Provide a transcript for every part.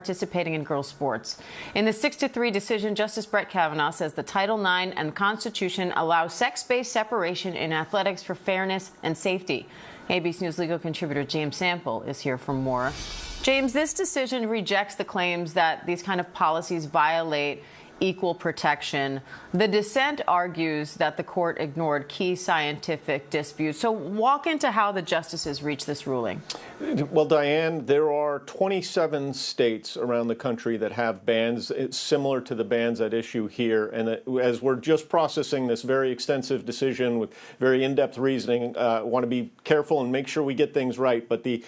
participating in girls' sports. In the 6-3 decision, Justice Brett Kavanaugh says the Title IX and the Constitution allow sex-based separation in athletics for fairness and safety. ABC News legal contributor James Sample is here for more. James, this decision rejects the claims that these kind of policies violate equal protection. The dissent argues that the court ignored key scientific disputes. So walk into how the justices reached this ruling. Well, Diane, there are 27 states around the country that have bans similar to the bans at issue here. And as we're just processing this very extensive decision with very in-depth reasoning, I want to be careful and make sure we get things right. But the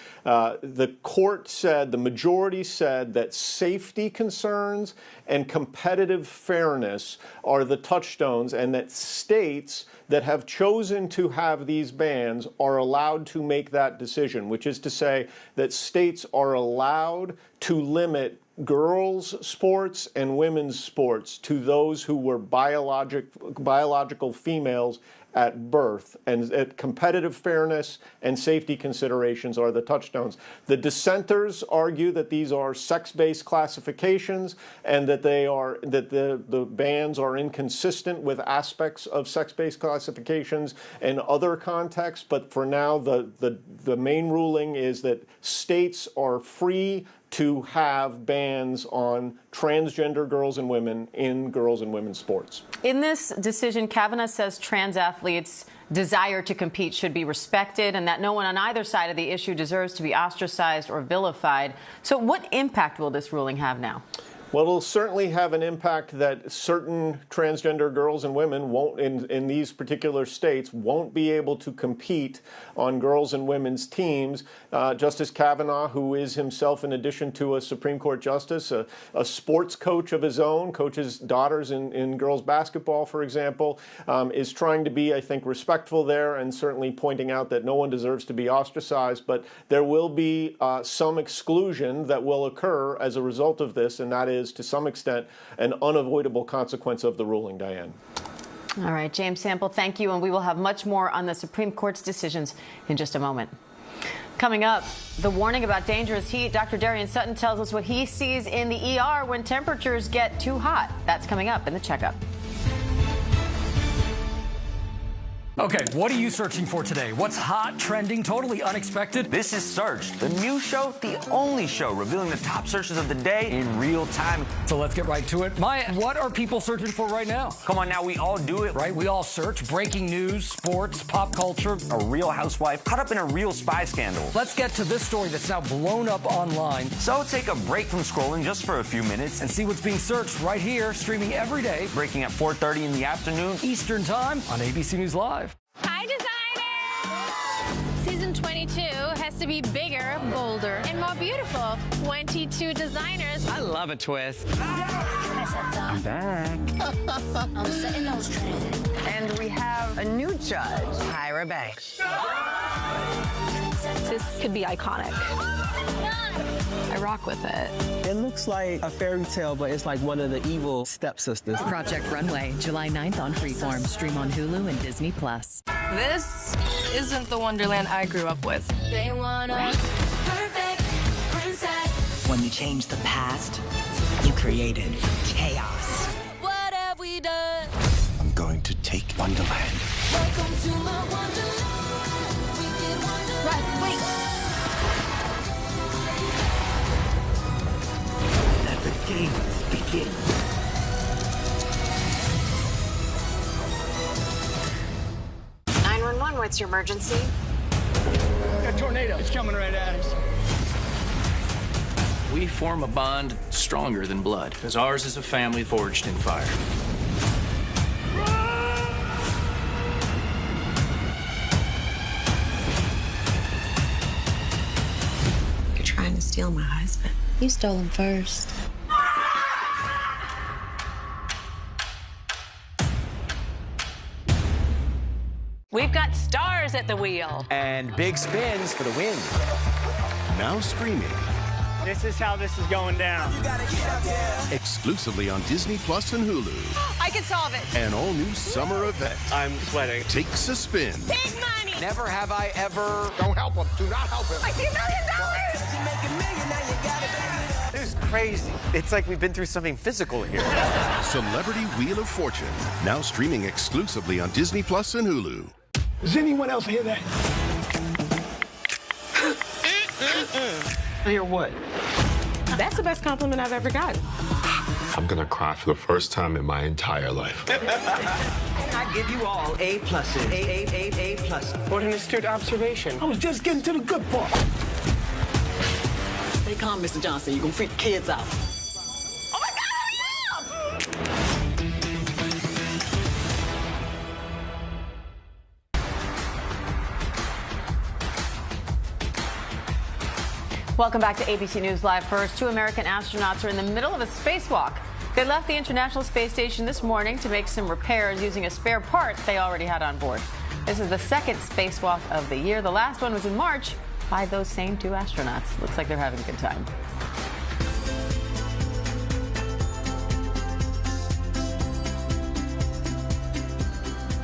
court said, the majority said that safety concerns and competitive fairness are the touchstones, and that states that have chosen to have these bans are allowed to make that decision, which is to say that states are allowed to limit girls' sports and women's sports to those who were biological females at birth, and competitive fairness and safety considerations are the touchstones. The dissenters argue that these are sex-based classifications and that the bans are inconsistent with aspects of sex-based classifications in other contexts. But for now, the main ruling is that states are free to have bans on transgender girls and women in girls and women's sports. In this decision, Kavanaugh says trans athletes' desire to compete should be respected and that no one on either side of the issue deserves to be ostracized or vilified. So what impact will this ruling have now? Well, it'll certainly have an impact that certain transgender girls and women won't, in these particular states, won't be able to compete on girls and women's teams. Justice Kavanaugh, who is himself, in addition to a Supreme Court justice, a sports coach of his own, coaches daughters in girls basketball, for example, is trying to be, I think, respectful there and certainly pointing out that no one deserves to be ostracized. But there will be some exclusion that will occur as a result of this, and that is, to some extent, an unavoidable consequence of the ruling, Diane. All right, James Sample, thank you. And we will have much more on the Supreme Court's decisions in just a moment. Coming up, the warning about dangerous heat. Dr. Darian Sutton tells us what he sees in the ER when temperatures get too hot. That's coming up in the checkup. Okay, what are you searching for today? What's hot, trending, totally unexpected? This is Search, the new show, the only show revealing the top searches of the day in real time. So let's get right to it. Maya, what are people searching for right now? Come on now, we all do it. Right, we all search breaking news, sports, pop culture. A real housewife caught up in a real spy scandal. Let's get to this story that's now blown up online. So take a break from scrolling just for a few minutes and see what's being searched right here, streaming every day. Breaking at 4:30 in the afternoon. Eastern Time on ABC News Live. Hi, designers! Season 22 has to be bigger, bolder, and more beautiful. 22 designers. I love a twist. I'm back. I'm setting those trends. And we have a new judge, Tyra Banks. This could be iconic. I rock with it. It looks like a fairy tale, but it's like one of the evil stepsisters. Project Runway, July 9th on Freeform. Stream on Hulu and Disney+. This isn't the Wonderland I grew up with. They want a perfect princess. When you change the past, you created chaos. What have we done? I'm going to take Wonderland. Welcome to my Wonderland. We did Wonderland. Right, wait. Let the games begin. What's your emergency? A tornado. It's coming right at us. We form a bond stronger than blood, because ours is a family forged in fire. You're trying to steal my husband. You stole him first. We've got stars at the wheel. And big spins for the win. Now streaming. This is how this is going down. Exclusively on Disney Plus and Hulu. I can solve it. An all-new summer event. I'm sweating. Takes a spin. Big money. Never have I ever... Don't help him. Do not help him. I see $1 million. This crazy. It's like we've been through something physical here. Celebrity Wheel of Fortune, now streaming exclusively on Disney Plus and Hulu. Does anyone else hear that? Hear what? That's the best compliment I've ever gotten. I'm gonna cry for the first time in my entire life. I give you all A pluses. A plus. What an astute observation. I was just getting to the good part. Stay calm, Mr. Johnson. You're gonna freak the kids out. Oh my God, hurry up! Welcome back to ABC News Live. First, 2 American astronauts are in the middle of a spacewalk. They left the International Space Station this morning to make some repairs using a spare part they already had on board. This is the second spacewalk of the year. The last one was in March by those same 2 astronauts. Looks like they're having a good time.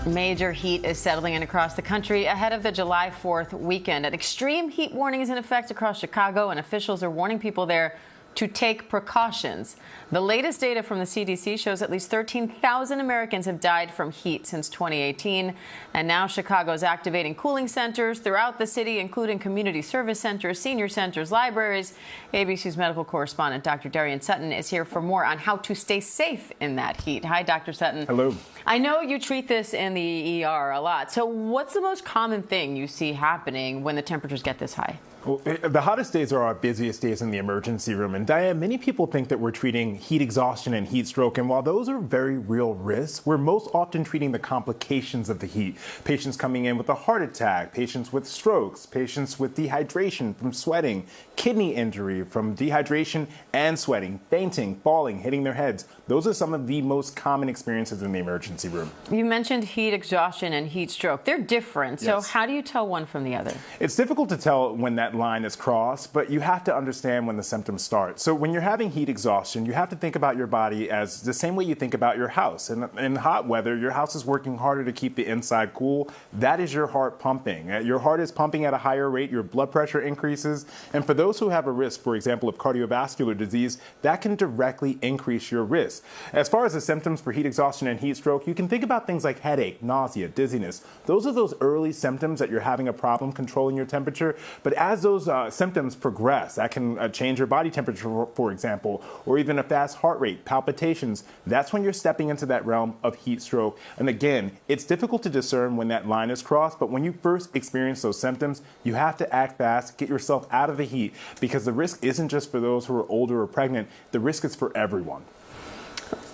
Major heat is settling in across the country ahead of the July 4th weekend. An extreme heat warning is in effect across Chicago, and officials are warning people there to take precautions. The latest data from the CDC shows at least 13,000 Americans have died from heat since 2018. And now Chicago is activating cooling centers throughout the city, including community service centers, senior centers, libraries. ABC's medical correspondent, Dr. Darian Sutton, is here for more on how to stay safe in that heat. Hi, Dr. Sutton. Hello. I know you treat this in the ER a lot. So what's the most common thing you see happening when the temperatures get this high? Well, the hottest days are our busiest days in the emergency room. And Diane, many people think that we're treating heat exhaustion and heat stroke. And while those are very real risks, we're most often treating the complications of the heat. Patients coming in with a heart attack, patients with strokes, patients with dehydration from sweating, kidney injury from dehydration and sweating, fainting, falling, hitting their heads. Those are some of the most common experiences in the emergency room. You mentioned heat exhaustion and heat stroke. They're different. So Yes. how do you tell one from the other? It's difficult to tell when that line is crossed, but you have to understand when the symptoms start. So when you're having heat exhaustion, you have to think about your body as the same way you think about your house. In hot weather, your house is working harder to keep the inside cool. That is your heart pumping. Your heart is pumping at a higher rate, your blood pressure increases. And for those who have a risk, for example, of cardiovascular disease, that can directly increase your risk. As far as the symptoms for heat exhaustion and heat stroke, you can think about things like headache, nausea, dizziness. Those are those early symptoms that you're having a problem controlling your temperature. But as those symptoms progress, that can change your body temperature, for example, or even a fast heart rate, palpitations. That's when you're stepping into that realm of heat stroke. And again, it's difficult to discern when that line is crossed, but when you first experience those symptoms, you have to act fast, get yourself out of the heat, because the risk isn't just for those who are older or pregnant. The risk is for everyone.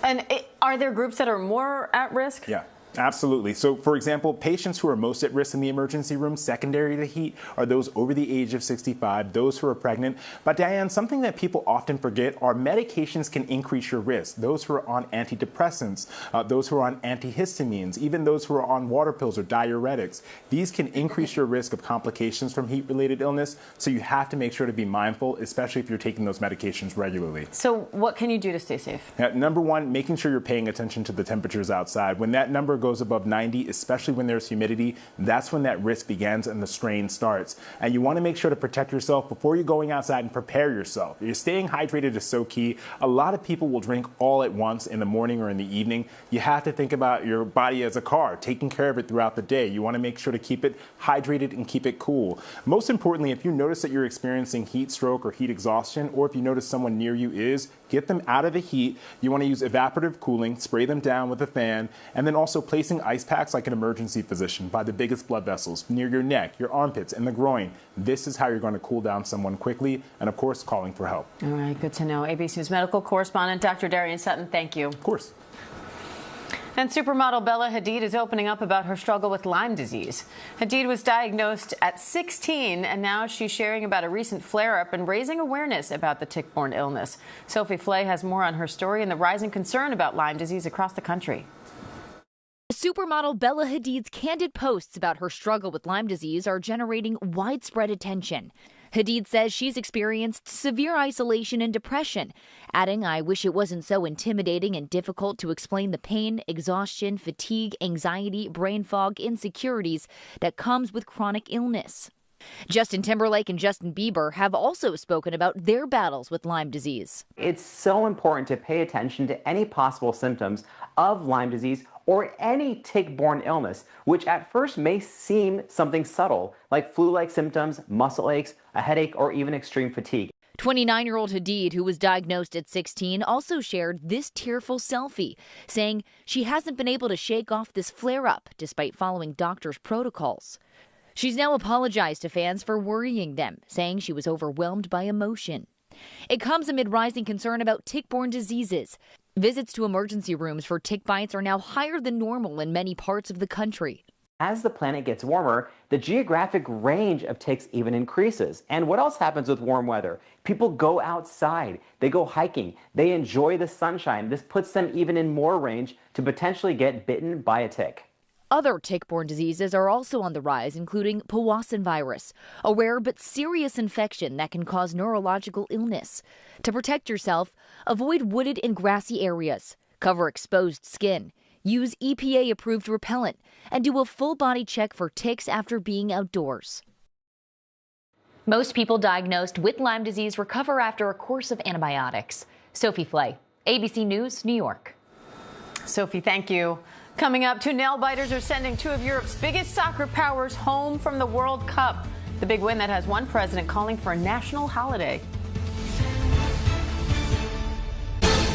And are there groups that are more at risk? Yeah. Absolutely. So, for example, patients who are most at risk in the emergency room, secondary to heat, are those over the age of 65, those who are pregnant. But, Diane, something that people often forget are medications can increase your risk. Those who are on antidepressants, those who are on antihistamines, even those who are on water pills or diuretics. These can increase your risk of complications from heat-related illness. So you have to make sure to be mindful, especially if you're taking those medications regularly. So what can you do to stay safe? Number one, making sure you're paying attention to the temperatures outside. When that number goes above 90, especially when there's humidity, that's when that risk begins and the strain starts. And you want to make sure to protect yourself before you're going outside and prepare yourself. You're staying hydrated is so key. A lot of people will drink all at once in the morning or in the evening. You have to think about your body as a car, taking care of it throughout the day. You want to make sure to keep it hydrated and keep it cool. Most importantly, if you notice that you're experiencing heat stroke or heat exhaustion, or if you notice someone near you is, get them out of the heat. You want to use evaporative cooling, spray them down with a fan, and then also placing ice packs like an emergency physician by the biggest blood vessels near your neck, your armpits, and the groin. This is how you're going to cool down someone quickly, and of course, calling for help. All right, good to know. ABC News medical correspondent Dr. Darian Sutton, thank you. Of course. And supermodel Bella Hadid is opening up about her struggle with Lyme disease. Hadid was diagnosed at 16, and now she's sharing about a recent flare-up and raising awareness about the tick-borne illness. Sophie Flay has more on her story and the rising concern about Lyme disease across the country. Supermodel Bella Hadid's candid posts about her struggle with Lyme disease are generating widespread attention. Hadid says she's experienced severe isolation and depression, adding, "I wish it wasn't so intimidating and difficult to explain the pain, exhaustion, fatigue, anxiety, brain fog, insecurities that comes with chronic illness." Justin Timberlake and Justin Bieber have also spoken about their battles with Lyme disease. It's so important to pay attention to any possible symptoms of Lyme disease or any tick-borne illness, which at first may seem something subtle, like flu-like symptoms, muscle aches, a headache, or even extreme fatigue. 29-year-old Hadid, who was diagnosed at 16, also shared this tearful selfie, saying she hasn't been able to shake off this flare-up despite following doctors' protocols. She's now apologized to fans for worrying them, saying she was overwhelmed by emotion. It comes amid rising concern about tick-borne diseases. Visits to emergency rooms for tick bites are now higher than normal in many parts of the country. As the planet gets warmer, the geographic range of ticks even increases. And what else happens with warm weather? People go outside, they go hiking, they enjoy the sunshine. This puts them even in more range to potentially get bitten by a tick. Other tick-borne diseases are also on the rise, including Powassan virus, a rare but serious infection that can cause neurological illness. To protect yourself, avoid wooded and grassy areas, cover exposed skin, use EPA-approved repellent, and do a full-body check for ticks after being outdoors. Most people diagnosed with Lyme disease recover after a course of antibiotics. Sophie Flay, ABC News, New York. Sophie, thank you. Coming up, two nail-biters are sending two of Europe's biggest soccer powers home from the World Cup. The big win that has one president calling for a national holiday.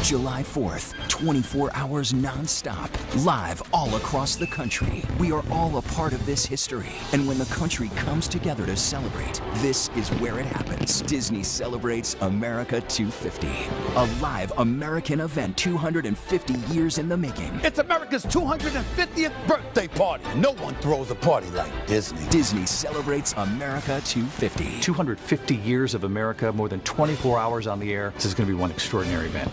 July 4th, 24 hours non-stop, live all across the country. We are all a part of this history. And when the country comes together to celebrate, this is where it happens. Disney celebrates America 250. A live American event 250 years in the making. It's America's 250th birthday party. No one throws a party like Disney. Disney celebrates America 250. 250 years of America, more than 24 hours on the air. This is going to be one extraordinary event.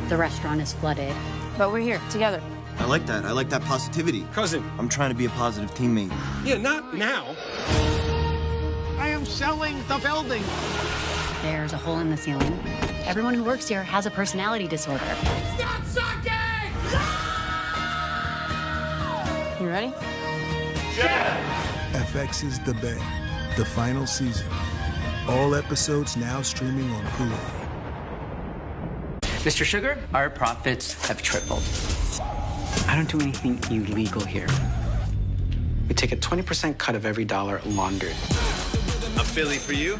The restaurant is flooded. But we're here together. I like that. I like that positivity. Cousin. I'm trying to be a positive teammate. Yeah, not now. I am selling the building. There's a hole in the ceiling. Everyone who works here has a personality disorder. Stop sucking! You ready? Yeah! FX's The Bay, the final season. All episodes now streaming on Hulu. Mr. Sugar, our profits have tripled. I don't do anything illegal here. We take a 20% cut of every dollar laundered. A Philly for you?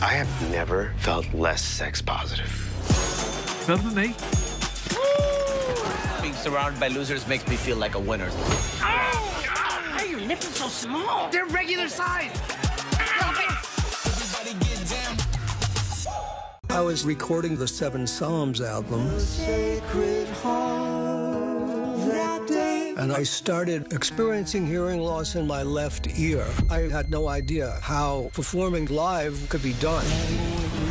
I have never felt less sex positive. Better than me. Being surrounded by losers makes me feel like a winner. Oh! Why are your nipples so small? They're regular size. I was recording the Seven Psalms album, and I started experiencing hearing loss in my left ear. I had no idea how performing live could be done.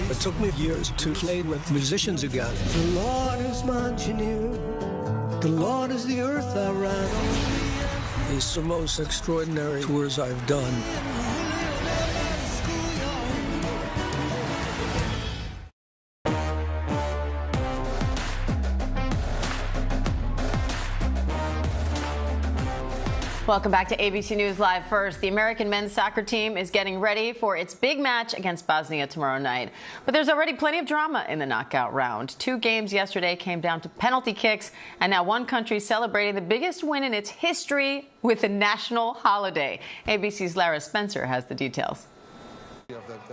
It took me years to play with musicians again. The Lord is my engineer. The Lord is the earth I ride on. It's the most extraordinary tours I've done. Welcome back to ABC News Live First. The American men's soccer team is getting ready for its big match against Bosnia tomorrow night. But there's already plenty of drama in the knockout round. 2 games yesterday came down to penalty kicks, and now one country celebrating the biggest win in its history with a national holiday. ABC's Lara Spencer has the details.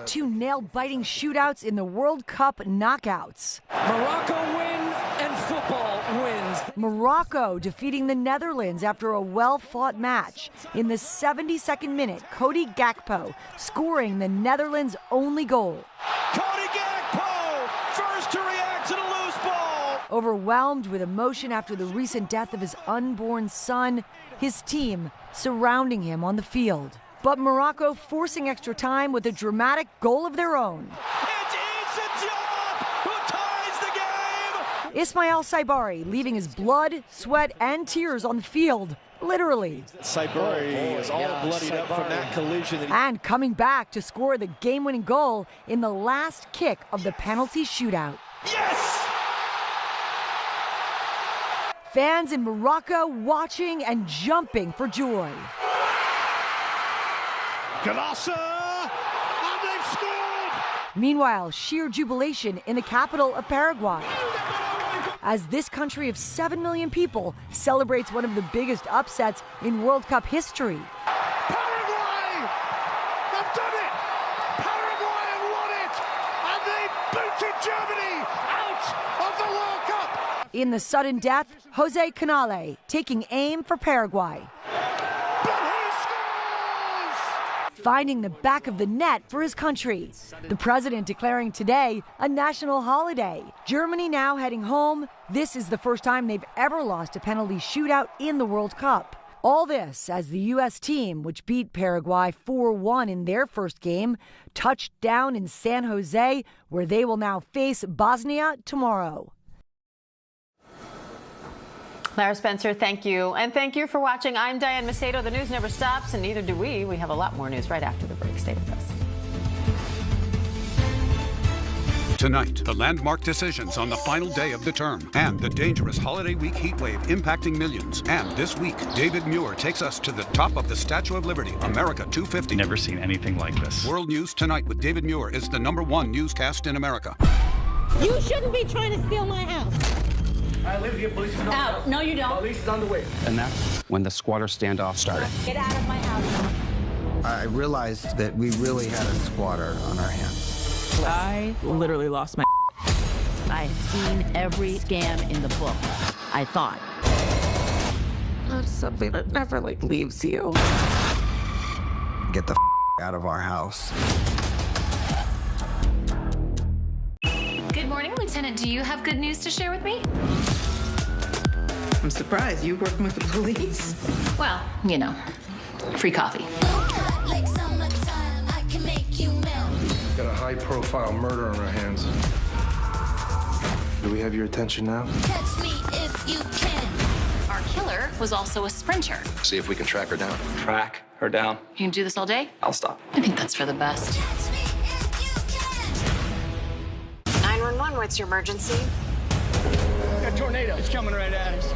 2 nail-biting shootouts in the World Cup knockouts. Morocco win and football wins. Morocco defeating the Netherlands after a well-fought match. In the 72nd minute, Cody Gakpo scoring the Netherlands' only goal. Cody Gakpo, first to react to the loose ball. Overwhelmed with emotion after the recent death of his unborn son, his team surrounding him on the field. But Morocco forcing extra time with a dramatic goal of their own. It's Issa Diop who ties the game. Ismail Saibari leaving his blood, sweat, and tears on the field, literally. Saibari is all bloodied up from that collision. And coming back to score the game-winning goal in the last kick of the penalty shootout. Yes! Fans in Morocco watching and jumping for joy. Galassa, and they've scored! Meanwhile, sheer jubilation in the capital of Paraguay, as this country of 7 million people celebrates one of the biggest upsets in World Cup history. Paraguay have done it! Paraguay have won it! And they booted Germany out of the World Cup! In the sudden death, Jose Canale taking aim for Paraguay, finding the back of the net for his country. The president declaring today a national holiday. Germany now heading home. This is the first time they've ever lost a penalty shootout in the World Cup. All this as the U.S. team, which beat Paraguay 4-1 in their first game, touched down in San Jose, where they will now face Bosnia tomorrow. Lara Spencer, thank you. And thank you for watching. I'm Diane Macedo. The news never stops, and neither do we. We have a lot more news right after the break. Stay with us. Tonight, the landmark decisions on the final day of the term and the dangerous holiday week heat wave impacting millions. And this week, David Muir takes us to the top of the Statue of Liberty, America 250. Never seen anything like this. World News Tonight with David Muir is the #1 newscast in America. You shouldn't be trying to steal my house. I live here. Police is on the way. Out. No, you don't. Police is on the way. And that's when the squatter standoff started. Get out of my house. I realized that we really had a squatter on our hands. I literally lost my. I've seen every scam in the book. I thought. That's something that never, leaves you. Get the out of our house. Good morning, Lieutenant. Do you have good news to share with me? I'm surprised. You working with the police? Well, free coffee. Got a high-profile murder on our hands. Do we have your attention now? Catch me if you can. Our killer was also a sprinter. See if we can track her down. Track her down. You can do this all day? I'll stop. I think that's for the best. 911, what's your emergency? A tornado. It's coming right at us.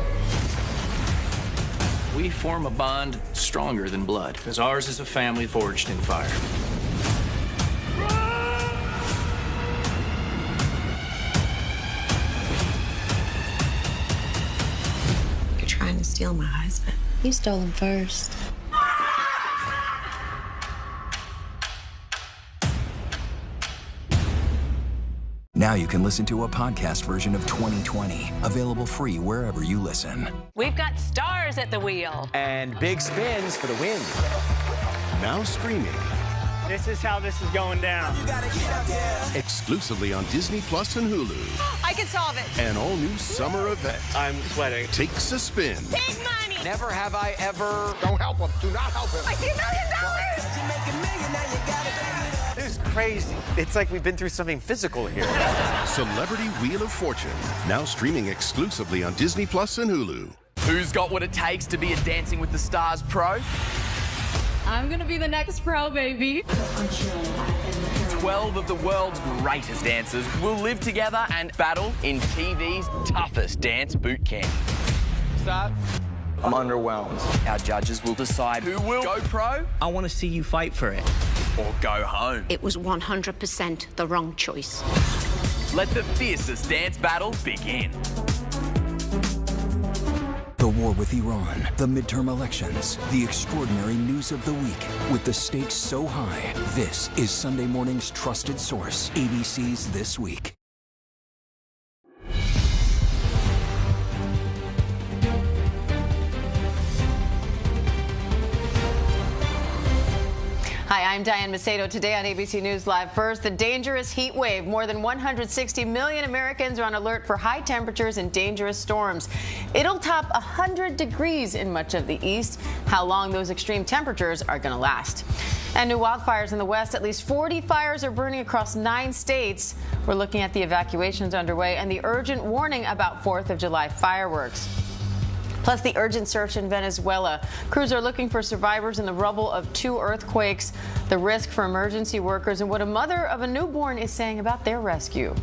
We form a bond stronger than blood, because ours is a family forged in fire. You're trying to steal my husband. You stole him first. Now you can listen to a podcast version of 2020, available free wherever you listen. We've got stars at the wheel. And big spins for the win. Now streaming. This is how this is going down. Exclusively on Disney Plus and Hulu. I can solve it. An all-new summer event. I'm sweating. Takes a spin. Big money. Never have I ever... Don't help him. Do not help him. I see $1 million. This is crazy. It's like we've been through something physical here. Celebrity Wheel of Fortune. Now streaming exclusively on Disney Plus and Hulu. Who's got what it takes to be a Dancing with the Stars pro? I'm gonna be the next pro, baby. 12 of the world's greatest dancers will live together and battle in TV's toughest dance boot camp. Start. I'm underwhelmed. Our judges will decide who will go pro. I want to see you fight for it. Or go home. It was 100% the wrong choice. Let the fiercest dance battle begin. The war with Iran, the midterm elections, the extraordinary news of the week. With the stakes so high, this is Sunday morning's trusted source, ABC's This Week. Hi, I'm Diane Macedo. Today on ABC News Live. First, the dangerous heat wave. More than 160 million Americans are on alert for high temperatures and dangerous storms. It'll top 100 degrees in much of the east. How long those extreme temperatures are going to last. And new wildfires in the west. At least 40 fires are burning across 9 states. We're looking at the evacuations underway and the urgent warning about 4th of July fireworks. Plus, the urgent search in Venezuela. Crews are looking for survivors in the rubble of 2 earthquakes, the risk for emergency workers, and what a mother of a newborn is saying about their rescue.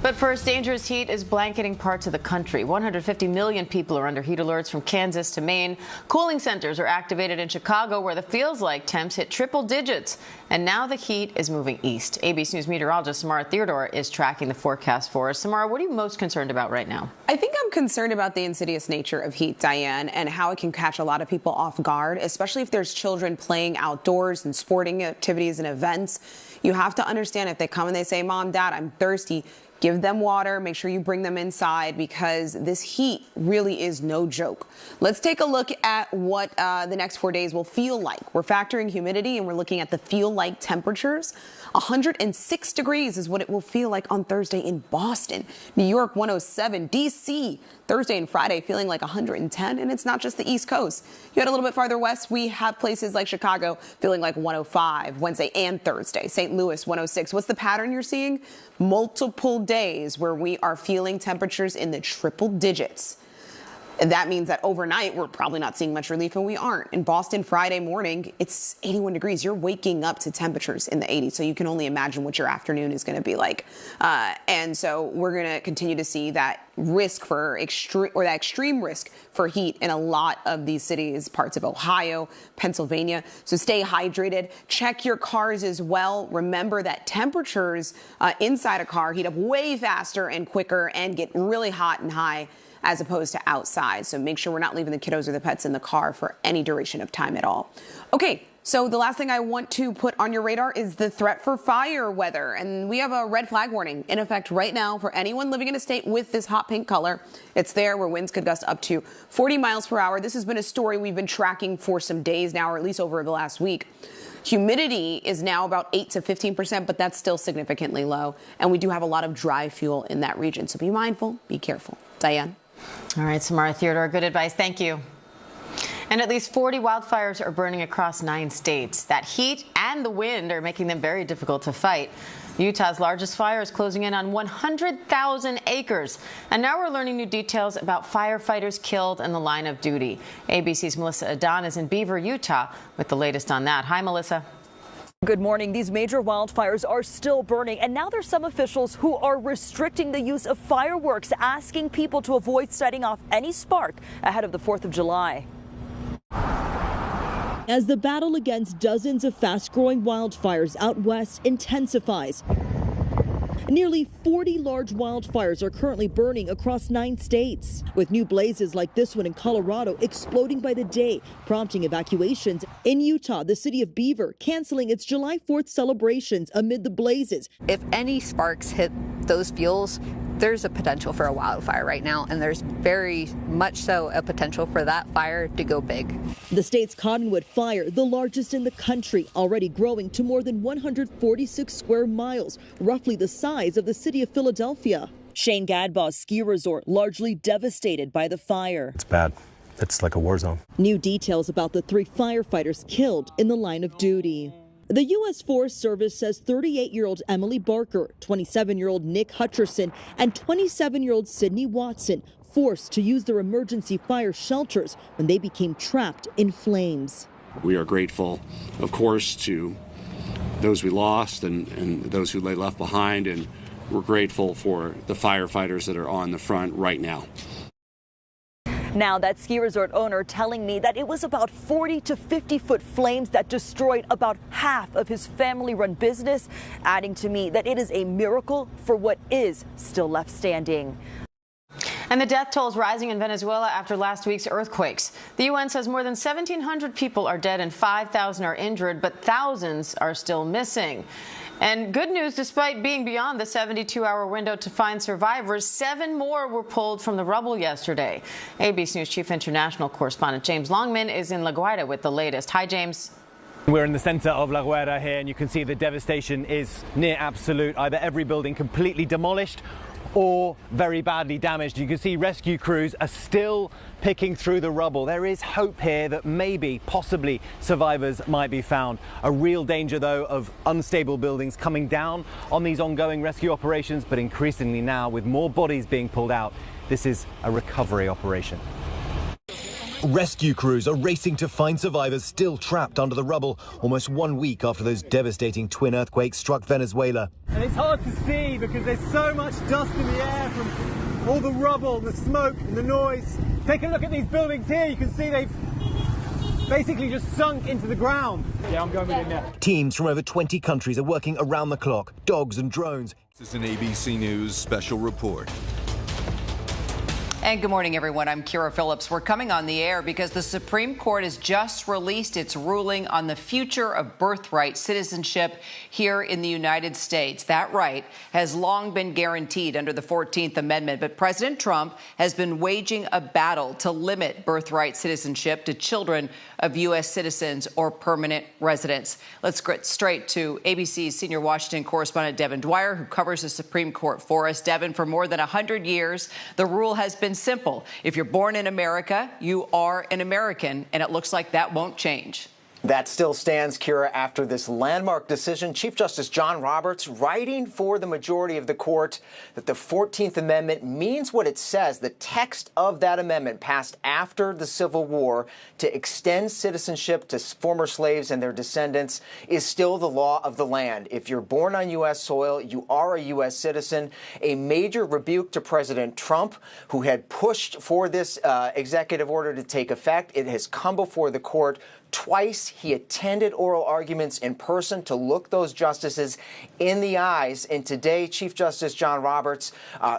But first, dangerous heat is blanketing parts of the country. 150 million people are under heat alerts from Kansas to Maine. Cooling centers are activated in Chicago, where the feels-like temps hit triple digits. And now the heat is moving east. ABC News meteorologist Samara Theodore is tracking the forecast for us. Samara, what are you most concerned about right now? I think I'm concerned about the insidious nature of heat, Diane, and how it can catch a lot of people off guard, especially if there's children playing outdoors and sporting activities and events. You have to understand, if they come and they say, Mom, Dad, I'm thirsty, give them water. Make sure you bring them inside, because this heat really is no joke. Let's take a look at what the next 4 days will feel like. We're factoring humidity and we're looking at the feel-like temperatures. 106 degrees is what it will feel like on Thursday in Boston. New York, 107. D.C., Thursday and Friday feeling like 110. And it's not just the East Coast. You head a little bit farther west, we have places like Chicago feeling like 105 Wednesday and Thursday. St. Louis, 106. What's the pattern you're seeing? Multiple days where we are feeling temperatures in the triple digits. And that means that overnight, we're probably not seeing much relief, and we aren't. In Boston, Friday morning, it's 81 degrees. You're waking up to temperatures in the 80s, so you can only imagine what your afternoon is going to be like. And so we're going to continue to see that risk for extreme risk for heat in a lot of these cities, parts of Ohio, Pennsylvania. So stay hydrated. Check your cars as well. Remember that temperatures inside a car heat up way faster and quicker and get really hot and high as opposed to outside. So make sure we're not leaving the kiddos or the pets in the car for any duration of time at all. Okay, so the last thing I want to put on your radar is the threat for fire weather. And we have a red flag warning in effect right now for anyone living in a state with this hot pink color. It's there, where winds could gust up to 40 miles per hour. This has been a story we've been tracking for some days now, or at least over the last week. Humidity is now about 8 to 15%, but that's still significantly low. And we do have a lot of dry fuel in that region. So be mindful, be careful. Diane? All right, Samara Theodore, good advice. Thank you. And at least 40 wildfires are burning across 9 states. That heat and the wind are making them very difficult to fight. Utah's largest fire is closing in on 100,000 acres. And now we're learning new details about firefighters killed in the line of duty. ABC's Melissa Adon is in Beaver, Utah, with the latest on that. Hi, Melissa. Good morning. These major wildfires are still burning, and now there's some officials who are restricting the use of fireworks, asking people to avoid setting off any spark ahead of the 4th of July. As the battle against dozens of fast-growing wildfires out west intensifies, nearly 40 large wildfires are currently burning across 9 states, with new blazes like this one in Colorado exploding by the day, prompting evacuations. In Utah, the city of Beaver canceling its July 4th celebrations amid the blazes. If any sparks hit those fuels, there's a potential for a wildfire right now, and there's very much so a potential for that fire to go big. The state's Cottonwood fire, the largest in the country, already growing to more than 146 square miles, roughly the size of the city of Philadelphia. Shane Gadbaugh's ski resort largely devastated by the fire. It's bad. It's like a war zone. New details about the 3 firefighters killed in the line of duty. The U.S. Forest Service says 38-year-old Emily Barker, 27-year-old Nick Hutcherson, and 27-year-old Sydney Watson forced to use their emergency fire shelters when they became trapped in flames. We are grateful, of course, to those we lost and those who lay left behind, and we're grateful for the firefighters that are on the front right now. Now, that ski resort owner telling me that it was about 40 to 50-foot flames that destroyed about half of his family-run business, adding to me that it is a miracle for what is still left standing. And the death toll is rising in Venezuela after last week's earthquakes. The UN says more than 1,700 people are dead and 5,000 are injured, but thousands are still missing. And good news, despite being beyond the 72-hour window to find survivors, 7 more were pulled from the rubble yesterday. ABC News Chief International Correspondent James Longman is in La Guaira with the latest. Hi, James. We're in the center of La Guaira here, and you can see the devastation is near absolute. Either every building completely demolished or very badly damaged. You can see rescue crews are still picking through the rubble. There is hope here that maybe, possibly, survivors might be found. A real danger, though, of unstable buildings coming down on these ongoing rescue operations, but increasingly now, with more bodies being pulled out, this is a recovery operation. Rescue crews are racing to find survivors still trapped under the rubble almost 1 week after those devastating twin earthquakes struck Venezuela. And it's hard to see because there's so much dust in the air from all the rubble, the smoke and the noise. Take a look at these buildings here. You can see they've basically just sunk into the ground. Yeah, I'm going with it now. Teams from over 20 countries are working around the clock, dogs and drones. This is an ABC News special report. And good morning, everyone. I'm Kira Phillips. We're coming on the air because the Supreme Court has just released its ruling on the future of birthright citizenship here in the United States. That right has long been guaranteed under the 14th Amendment, but President Trump has been waging a battle to limit birthright citizenship to children of U.S. citizens or permanent residents. Let's get straight to ABC's senior Washington correspondent, Devin Dwyer, who covers the Supreme Court for us. Devin, for more than 100 years, the rule has been simple. If you're born in America, you are an American, and it looks like that won't change. That still stands, Kira, after this landmark decision. Chief Justice John Roberts writing for the majority of the court that the 14th Amendment means what it says. The text of that amendment passed after the Civil War to extend citizenship to former slaves and their descendants is still the law of the land. If you're born on U.S. soil, you are a U.S. citizen. A major rebuke to President Trump, who had pushed for this executive order to take effect. It has come before the court twice. He attended oral arguments in person to look those justices in the eyes. And today, Chief Justice John Roberts,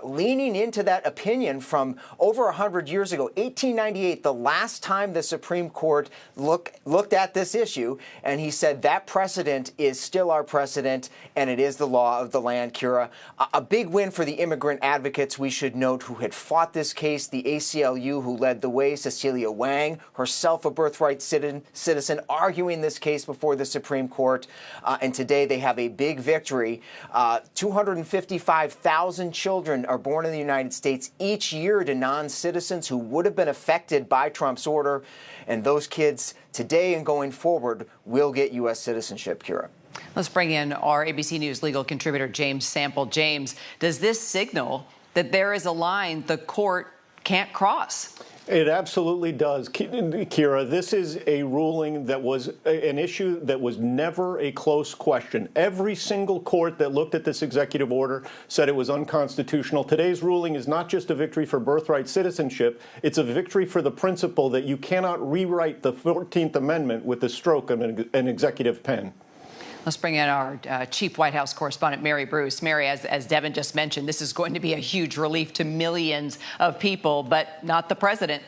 leaning into that opinion from over 100 years ago, 1898, the last time the Supreme Court looked at this issue. And he said that precedent is still our precedent, and it is the law of the land, Kira. A big win for the immigrant advocates, we should note, who had fought this case. The ACLU, who led the way, Cecilia Wang, herself a birthright citizen, arguing this case before the Supreme Court. And today they have a big victory. 255,000 children are born in the United States each year to non-citizens who would have been affected by Trump's order. And those kids today and going forward will get U.S. citizenship, Kira. Let's bring in our ABC News legal contributor, James Sample. James, does this signal that there is a line the court can't cross? It absolutely does, Kira. This is a ruling that was an issue that was never a close question. Every single court that looked at this executive order said it was unconstitutional. Today's ruling is not just a victory for birthright citizenship. It's a victory for the principle that you cannot rewrite the 14th Amendment with the stroke of an executive pen. Let's bring in our chief White House correspondent, Mary Bruce. Mary, as Devin just mentioned, this is going to be a huge relief to millions of people, but not the president.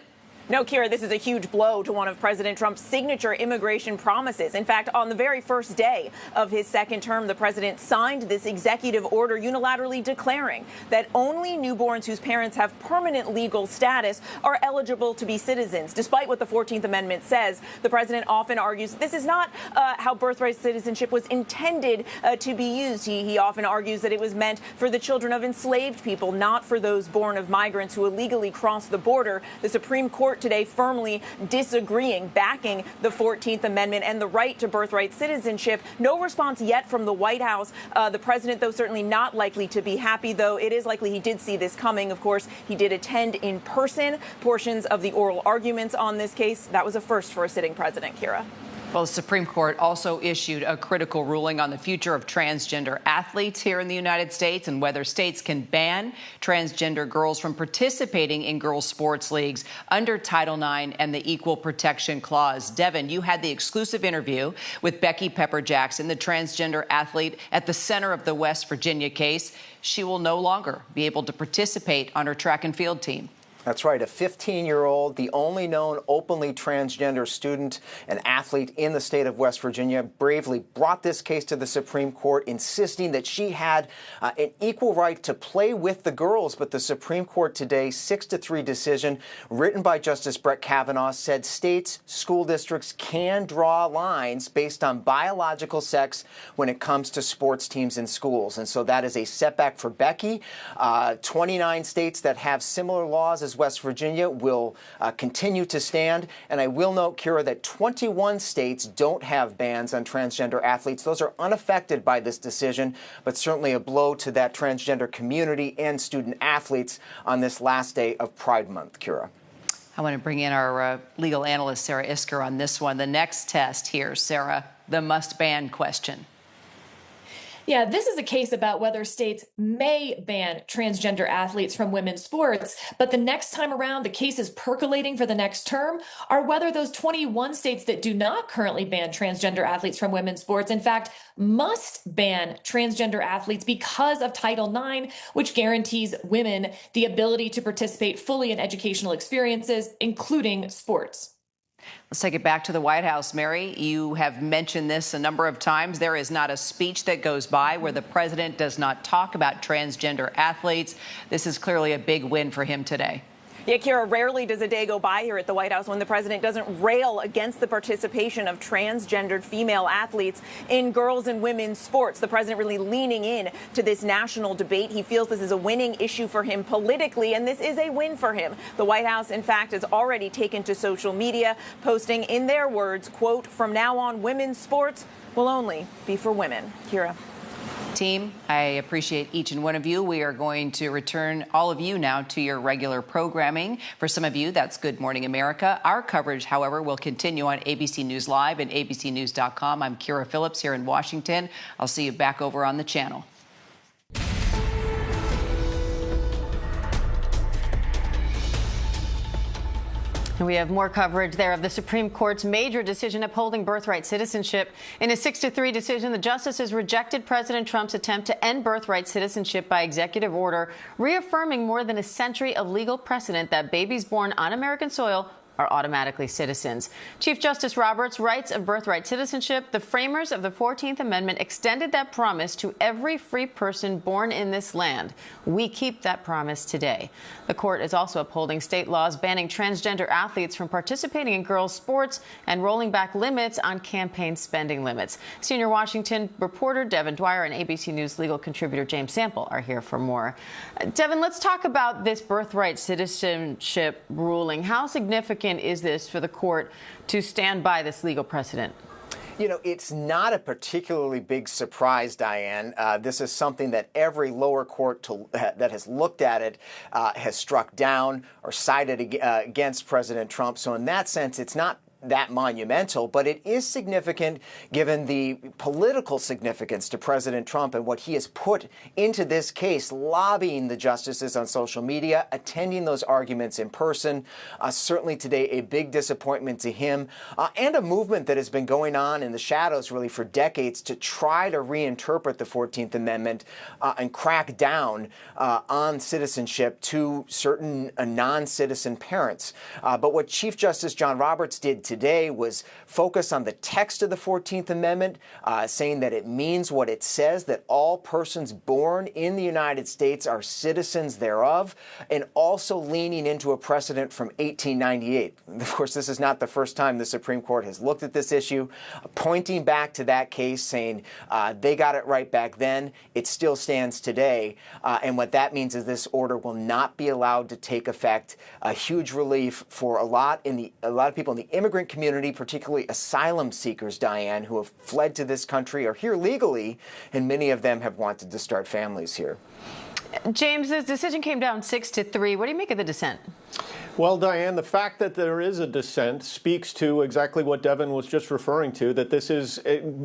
No, Kira, this is a huge blow to one of President Trump's signature immigration promises. In fact, on the very first day of his second term, the president signed this executive order unilaterally declaring that only newborns whose parents have permanent legal status are eligible to be citizens. Despite what the 14th Amendment says, the president often argues this is not how birthright citizenship was intended to be used. He often argues that it was meant for the children of enslaved people, not for those born of migrants who illegally crossed the border. The Supreme Court today firmly disagreeing, backing the 14th Amendment and the right to birthright citizenship. No response yet from the White House. The president, though, certainly not likely to be happy, though it is likely he did see this coming. Of course, he did attend in person portions of the oral arguments on this case. That was a first for a sitting president, Kira. Well, the Supreme Court also issued a critical ruling on the future of transgender athletes here in the United States and whether states can ban transgender girls from participating in girls' sports leagues under Title IX and the Equal Protection Clause. Devin, you had the exclusive interview with Becky Pepper-Jackson, the transgender athlete at the center of the West Virginia case. She will no longer be able to participate on her track and field team. That's right, a 15-year-old, the only known openly transgender student and athlete in the state of West Virginia, bravely brought this case to the Supreme Court, insisting that she had an equal right to play with the girls. But the Supreme Court today, 6-3 decision written by Justice Brett Kavanaugh, said states, school districts can draw lines based on biological sex when it comes to sports teams in schools. And so that is a setback for Becky. 29 states that have similar laws as West Virginia will continue to stand. And I will note, Kira, that 21 states don't have bans on transgender athletes. Those are unaffected by this decision, but certainly a blow to that transgender community and student athletes on this last day of Pride Month, Kira. I want to bring in our legal analyst, Sarah Isker, on this one. The next test here, Sarah, the must-ban question. Yeah, this is a case about whether states may ban transgender athletes from women's sports. But the next time around, the case is percolating for the next term are whether those 21 states that do not currently ban transgender athletes from women's sports, in fact, must ban transgender athletes because of Title IX, which guarantees women the ability to participate fully in educational experiences, including sports. Let's take it back to the White House. Mary, you have mentioned this a number of times. There is not a speech that goes by where the president does not talk about transgender athletes. This is clearly a big win for him today. Yeah, Kira, rarely does a day go by here at the White House when the president doesn't rail against the participation of transgendered female athletes in girls and women's sports. The president really leaning in to this national debate. He feels this is a winning issue for him politically, and this is a win for him. The White House, in fact, has already taken to social media, posting in their words, quote, "From now on, women's sports will only be for women." Kira. Team, I appreciate each and one of you. We are going to return all of you now to your regular programming. For some of you, that's Good Morning America. Our coverage, however, will continue on ABC News Live and abcnews.com. I'm Kira Phillips here in Washington. I'll see you back over on the channel. And we have more coverage there of the Supreme Court's major decision upholding birthright citizenship. In a 6-3 decision, the justices rejected President Trump's attempt to end birthright citizenship by executive order, reaffirming more than a century of legal precedent that babies born on American soil are automatically citizens. Chief Justice Roberts' rights of birthright citizenship, the framers of the 14th Amendment extended that promise to every free person born in this land. We keep that promise today. The court is also upholding state laws banning transgender athletes from participating in girls' sports and rolling back limits on campaign spending limits. Senior Washington reporter Devin Dwyer and ABC News legal contributor James Sample are here for more. Devin, let's talk about this birthright citizenship ruling. How significant is this for the court to stand by this legal precedent? You know, it's not a particularly big surprise, Diane. This is something that every lower court that has looked at it has struck down or sided against President Trump. So in that sense, it's not that monumental, but it is significant given the political significance to President Trump and what he has put into this case, lobbying the justices on social media, attending those arguments in person. Certainly today a big disappointment to him and a movement that has been going on in the shadows really for decades to try to reinterpret the 14th Amendment and crack down on citizenship to certain non-citizen parents. But what Chief Justice John Roberts did today was focus on the text of the 14th Amendment, saying that it means what it says, that all persons born in the United States are citizens thereof, and also leaning into a precedent from 1898. Of course, this is not the first time the Supreme Court has looked at this issue, pointing back to that case, saying they got it right back then. It still stands today. And what that means is this order will not be allowed to take effect. A huge relief for a lot of people in the immigrant community, particularly asylum seekers, Diane, who have fled to this country, are here legally, and many of them have wanted to start families here. James, this decision came down 6-3. What do you make of the dissent? Well, Diane, the fact that there is a dissent speaks to exactly what Devin was just referring to, that this is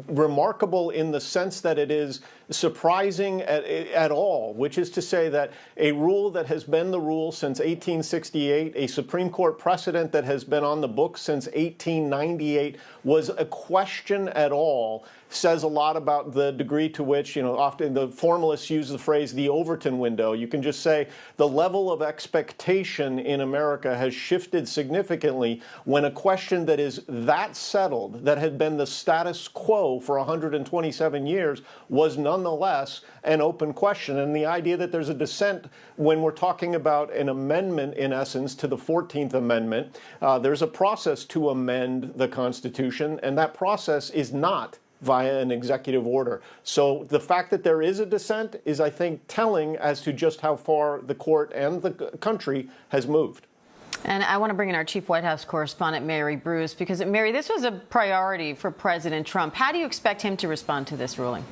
remarkable in the sense that it is surprising at all, which is to say that a rule that has been the rule since 1868, a Supreme Court precedent that has been on the books since 1898, was a question at all, says a lot about the degree to which, often the formalists use the phrase the Overton window. You can just say the level of expectation in America has shifted significantly when a question that is that settled, that had been the status quo for 127 years, was nonetheless an open question. And the idea that there's a dissent when we're talking about an amendment, in essence, to the 14th Amendment, there's a process to amend the Constitution, and that process is not via an executive order. So the fact that there is a dissent is, I think, telling as to just how far the court and the country has moved. And I want to bring in our chief White House correspondent, Mary Bruce, because, Mary, this was a priority for President Trump. How do you expect him to respond to this ruling?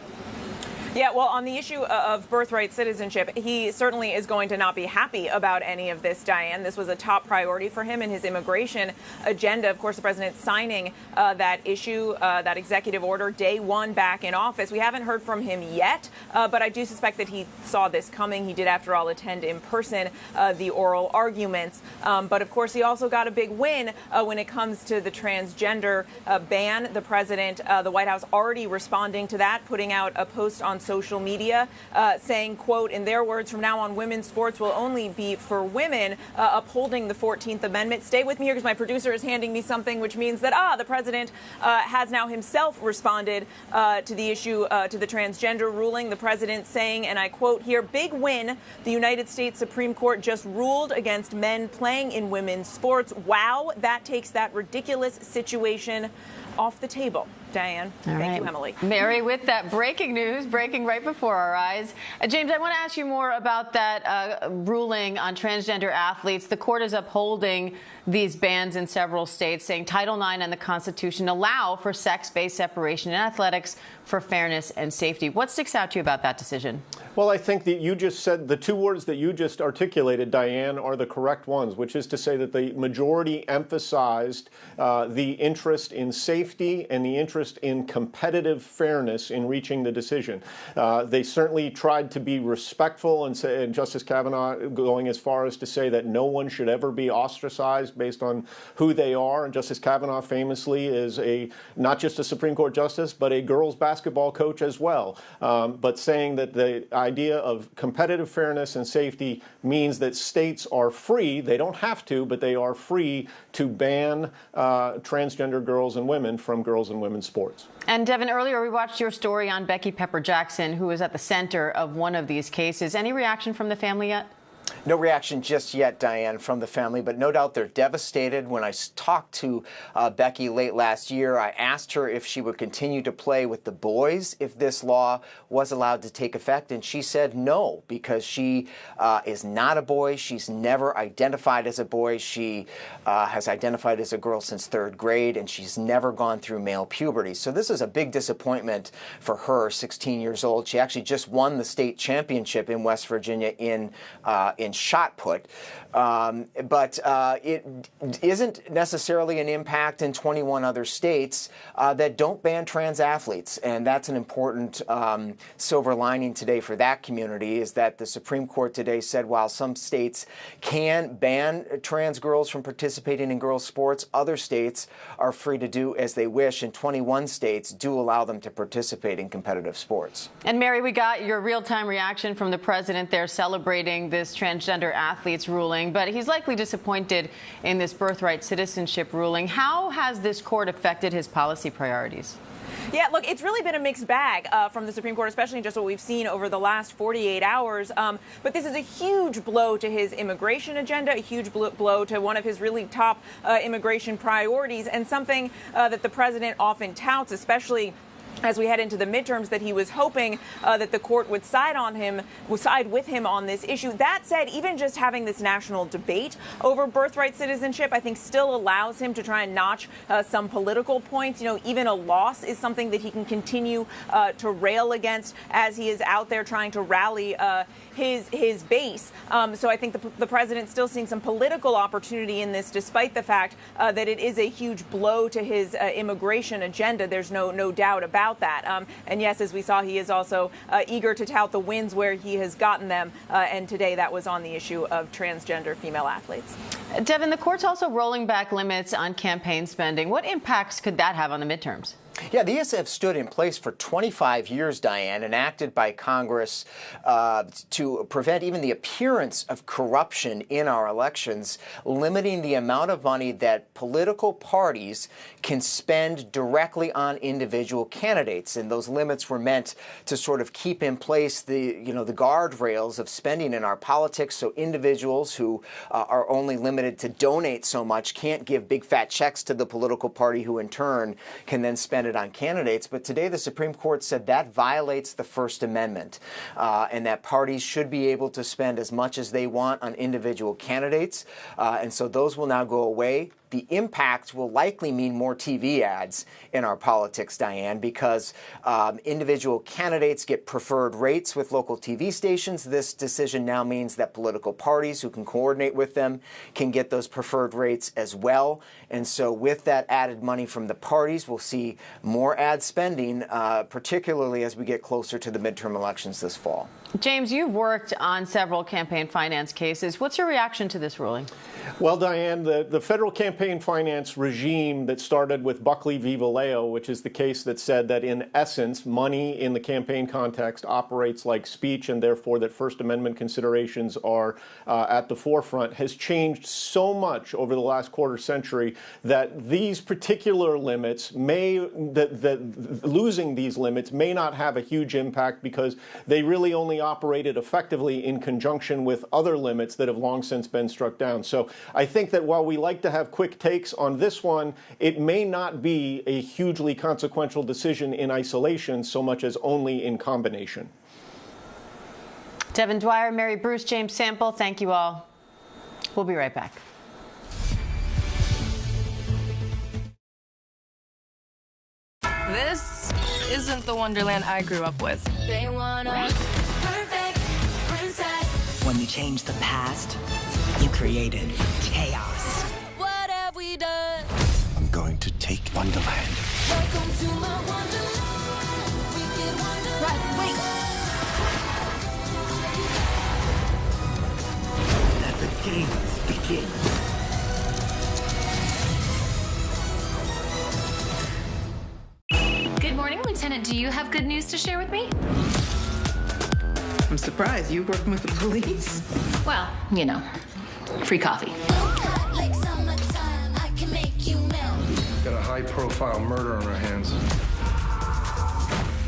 Yeah, well, on the issue of birthright citizenship, he certainly is going to not be happy about any of this, Diane. This was a top priority for him in his immigration agenda. Of course, the president signing that issue, that executive order, day one back in office. We haven't heard from him yet, but I do suspect that he saw this coming. He did, after all, attend in person the oral arguments. But, of course, he also got a big win when it comes to the transgender ban. The president, the White House already responding to that, putting out a post on social media saying, quote, in their words, from now on, women's sports will only be for women, upholding the 14th Amendment. Stay with me here because my producer is handing me something, which means that, the president has now himself responded to the issue, to the transgender ruling. The president saying, and I quote here, big win. The United States Supreme Court just ruled against men playing in women's sports. Wow, that takes that ridiculous situation off the table. Diane, thank you, Emily. Mary, with that breaking news, breaking right before our eyes. James, I want to ask you more about that ruling on transgender athletes. The court is upholding these bans in several states, saying Title IX and the Constitution allow for sex-based separation in athletics for fairness and safety. What sticks out to you about that decision? Well, I think that you just said the two words that you just articulated, Diane, are the correct ones, which is to say that the majority emphasized the interest in safety and the interest in competitive fairness in reaching the decision. They certainly tried to be respectful and Justice Kavanaugh going as far as to say that no one should ever be ostracized based on who they are. And Justice Kavanaugh famously is not just a Supreme Court justice, but a girls basketball coach as well. But saying that the idea of competitive fairness and safety means that states are free, they don't have to, but they are free to ban transgender girls and women from girls and women's sports. And Devin, earlier we watched your story on Becky Pepper Jackson, who was at the center of one of these cases. Any reaction from the family yet? No reaction just yet, Diane, from the family, but no doubt they're devastated. When I talked to Becky late last year, I asked her if she would continue to play with the boys if this law was allowed to take effect, and she said no, because she is not a boy. She's never identified as a boy. She has identified as a girl since third grade, and she's never gone through male puberty. So this is a big disappointment for her, 16 years old. She actually just won the state championship in West Virginia in shot put, but it isn't necessarily an impact in 21 other states that don't ban trans athletes, and that's an important silver lining today for that community, is that the Supreme Court today said while some states can ban trans girls from participating in girls' sports, other states are free to do as they wish, and 21 states do allow them to participate in competitive sports. And Mary, we got your real-time reaction from the president there celebrating this transgender athletes ruling, but he's likely disappointed in this birthright citizenship ruling. How has this court affected his policy priorities? Yeah, look, it's really been a mixed bag from the Supreme Court, especially just what we've seen over the last 48 hours. But this is a huge blow to his immigration agenda, a huge blow to one of his really top immigration priorities, and something that the president often touts, especially as we head into the midterms, that he was hoping that the court would side with him on this issue. That said, even just having this national debate over birthright citizenship, I think still allows him to try and notch some political points. You know, even a loss is something that he can continue to rail against as he is out there trying to rally his base. So I think the president's still seeing some political opportunity in this, despite the fact that it is a huge blow to his immigration agenda. There's no doubt about that. And yes, as we saw, he is also eager to tout the wins where he has gotten them. And today that was on the issue of transgender female athletes. Devin, the court's also rolling back limits on campaign spending. What impacts could that have on the midterms? Yeah, these have stood in place for 25 years, Diane, enacted by Congress to prevent even the appearance of corruption in our elections, limiting the amount of money that political parties can spend directly on individual candidates. And those limits were meant to sort of keep in place the guardrails of spending in our politics, so individuals who are only limited to donate so much can't give big fat checks to the political party, who in turn can then spend it on candidates. But today the Supreme Court said that violates the First Amendment, and that parties should be able to spend as much as they want on individual candidates. And so those will now go away. the impact will likely mean more TV ads in our politics, Diane, because individual candidates get preferred rates with local TV stations. This decision now means that political parties who can coordinate with them can get those preferred rates as well. And so with that added money from the parties, we'll see more ad spending, particularly as we get closer to the midterm elections this fall. James, you've worked on several campaign finance cases. What's your reaction to this ruling? Well, Diane, the federal campaign finance regime that started with Buckley v. Vallejo, which is the case that said that in essence, money in the campaign context operates like speech and therefore that First Amendment considerations are at the forefront, has changed so much over the last quarter century that these particular limits losing these limits may not have a huge impact because they really only operated effectively in conjunction with other limits that have long since been struck down. So I think that while we like to have quick takes on this one, it may not be a hugely consequential decision in isolation so much as only in combination. Devin Dwyer, Mary Bruce, James Sample, thank you all. We'll be right back. This isn't the Wonderland I grew up with. They want a perfect princess. When you change the past, you created chaos. What have we done? I'm going to take Wonderland. Welcome to my Wonderland. Wicked Wonderland. Right, wait. Let the games begin. Good morning, Lieutenant. Do you have good news to share with me? I'm surprised. You working with the police? Well, you know, free coffee. Like summertime, I can make you melt. Got a high-profile murder on our hands.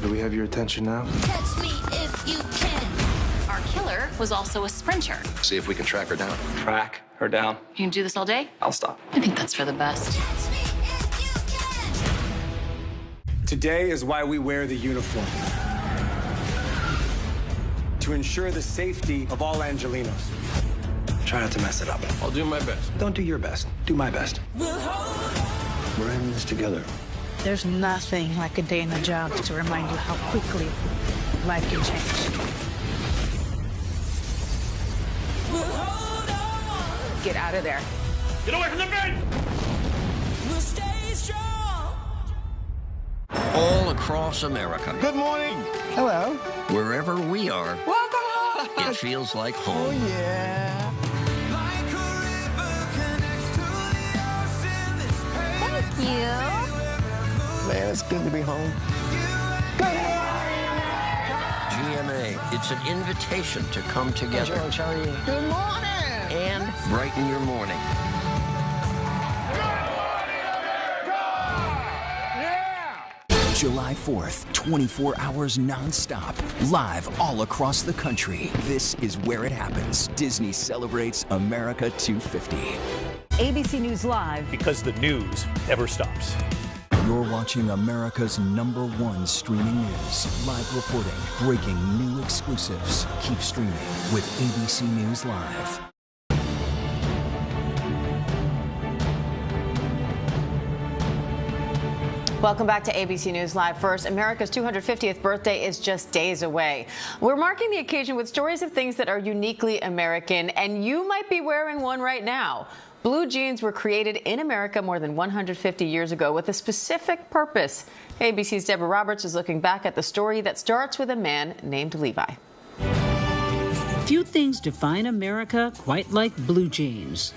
Do we have your attention now? Catch me if you can. Our killer was also a sprinter. See if we can track her down. Track her down. You can do this all day? I'll stop. I think that's for the best. Today is why we wear the uniform. To ensure the safety of all Angelinos. Try not to mess it up. I'll do my best. Don't do your best. Do my best. We're in this together. There's nothing like a day in the job to remind you how quickly life can change. Get out of there. Get away from the bed! We'll stay strong. All across America. Good morning. Hello. Wherever we are, Welcome home. it feels like home. Oh, yeah. Thank you. Man, it's good to be home. GMA, it's an invitation to come together. George, how are you? Good morning. And brighten your morning. July 4th, 24 hours non-stop, live all across the country. This is where it happens. Disney celebrates America 250. ABC News Live. Because the news never stops. You're watching America's #1 streaming news. Live reporting, breaking new exclusives. Keep streaming with ABC News Live. Welcome back to ABC News Live. First, America's 250th birthday is just days away. We're marking the occasion with stories of things that are uniquely American, and you might be wearing one right now. Blue jeans were created in America more than 150 years ago with a specific purpose. ABC's Deborah Roberts is looking back at the story that starts with a man named Levi. Few things define America quite like blue jeans.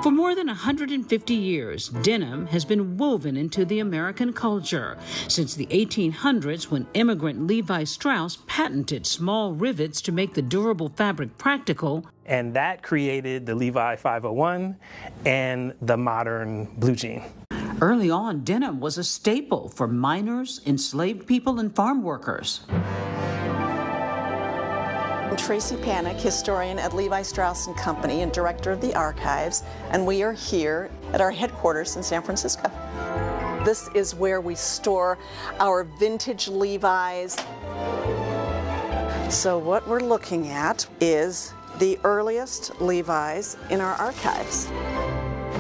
For more than 150 years, denim has been woven into the American culture. Since the 1800s, when immigrant Levi Strauss patented small rivets to make the durable fabric practical. And that created the Levi 501 and the modern blue jean. Early on, denim was a staple for miners, enslaved people, and farm workers. I'm Tracy Panic, historian at Levi Strauss & Company and director of the archives, and we are here at our headquarters in San Francisco. This is where we store our vintage Levi's. So what we're looking at is the earliest Levi's in our archives.